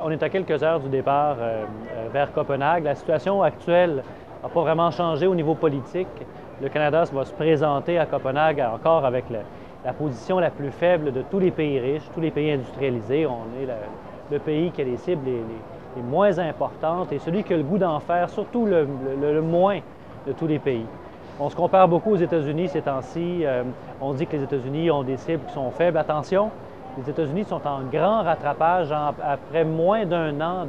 On est à quelques heures du départ vers Copenhague. La situation actuelle n'a pas vraiment changé au niveau politique. Le Canada va se présenter à Copenhague encore avec la position la plus faible de tous les pays riches, tous les pays industrialisés. On est le pays qui a les cibles les moins importantes et celui qui a le goût d'en faire, surtout le moins de tous les pays. On se compare beaucoup aux États-Unis ces temps-ci. On dit que les États-Unis ont des cibles qui sont faibles. Attention! Les États-Unis sont en grand rattrapage après moins d'un an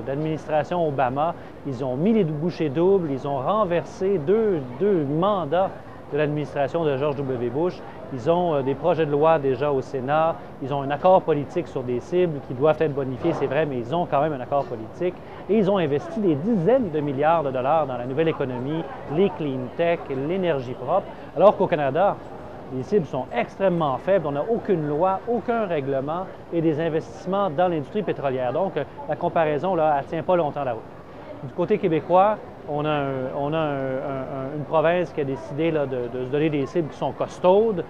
d'administration Obama. Ils ont mis les bouchées doubles, ils ont renversé deux mandats de l'administration de George W. Bush. Ils ont des projets de loi déjà au Sénat. Ils ont un accord politique sur des cibles qui doivent être bonifiées, c'est vrai, mais ils ont quand même un accord politique. Et ils ont investi des dizaines de milliards de dollars dans la nouvelle économie, les clean tech, l'énergie propre, alors qu'au Canada, les cibles sont extrêmement faibles, on n'a aucune loi, aucun règlement et des investissements dans l'industrie pétrolière. Donc, la comparaison, là, elle ne tient pas longtemps la route. Du côté québécois, on a une province qui a décidé là, de se donner des cibles qui sont costaudes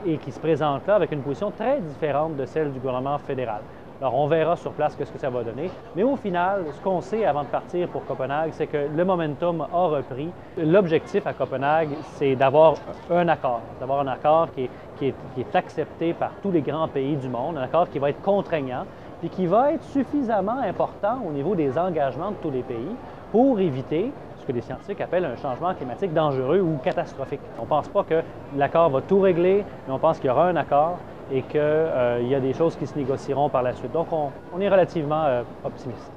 et qui se présentent là avec une position très différente de celle du gouvernement fédéral. Alors, on verra sur place ce que ça va donner. Mais au final, ce qu'on sait avant de partir pour Copenhague, c'est que le momentum a repris. L'objectif à Copenhague, c'est d'avoir un accord qui est accepté par tous les grands pays du monde, un accord qui va être contraignant, puis qui va être suffisamment important au niveau des engagements de tous les pays pour éviter ce que les scientifiques appellent un changement climatique dangereux ou catastrophique. On ne pense pas que l'accord va tout régler, mais on pense qu'il y aura un accord et qu'il y a des choses qui se négocieront par la suite. Donc, on est relativement optimiste.